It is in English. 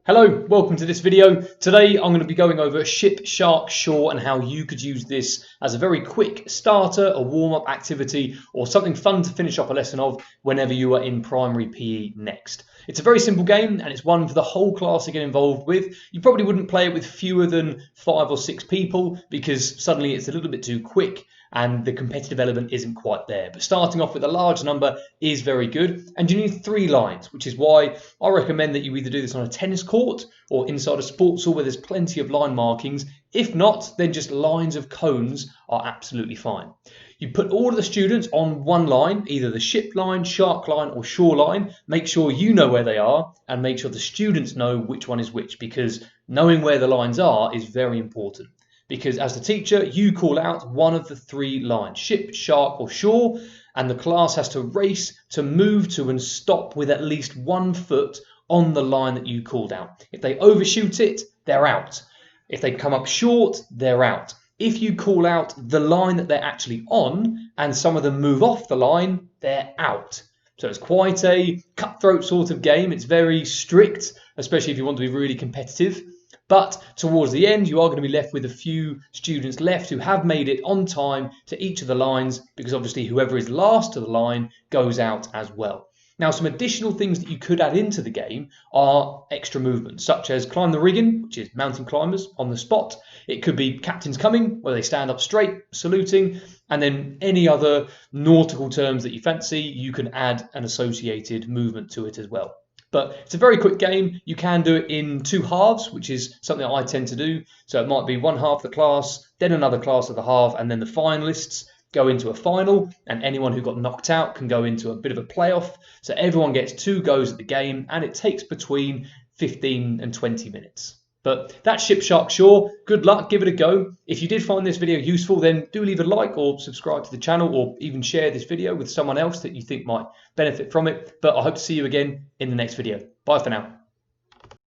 Hello, welcome to this video. Today I'm going to be going over ship, shark, shore and how you could use this as a very quick starter, a warm-up activity or something fun to finish off a lesson of whenever you are in primary PE next. It's a very simple game and it's one for the whole class to get involved with. You probably wouldn't play it with fewer than 5 or 6 people because suddenly it's a little bit too quick and the competitive element isn't quite there. But starting off with a large number is very good. And you need 3 lines, which is why I recommend that you either do this on a tennis court or inside a sports hall where there's plenty of line markings. If not, then just lines of cones are absolutely fine. You put all of the students on one line, either the ship line, shark line or shore line. Make sure you know where they are and make sure the students know which one is which, because knowing where the lines are is very important. Because as the teacher, you call out one of the 3 lines, ship, shark or shore, and the class has to race to move to and stop with at least 1 foot on the line that you called out. If they overshoot it, they're out. If they come up short, they're out. If you call out the line that they're actually on and some of them move off the line, they're out. So it's quite a cutthroat sort of game. It's very strict, especially if you want to be really competitive. But towards the end, you are going to be left with a few students left who have made it on time to each of the lines, because obviously whoever is last to the line goes out as well. Now, some additional things that you could add into the game are extra movements, such as climb the rigging, which is mountain climbers on the spot. It could be captain's coming, where they stand up straight, saluting, and then any other nautical terms that you fancy, you can add an associated movement to it as well. But it's a very quick game. You can do it in 2 halves, which is something I tend to do. So it might be one half the class, then another class of the half, and then the finalists go into a final, and anyone who got knocked out can go into a bit of a playoff. So everyone gets 2 goes at the game, and it takes between 15 and 20 minutes. But that's Ship, Shark, Shore. Good luck, give it a go. If you did find this video useful, then do leave a like or subscribe to the channel, or even share this video with someone else that you think might benefit from it. But I hope to see you again in the next video. Bye for now.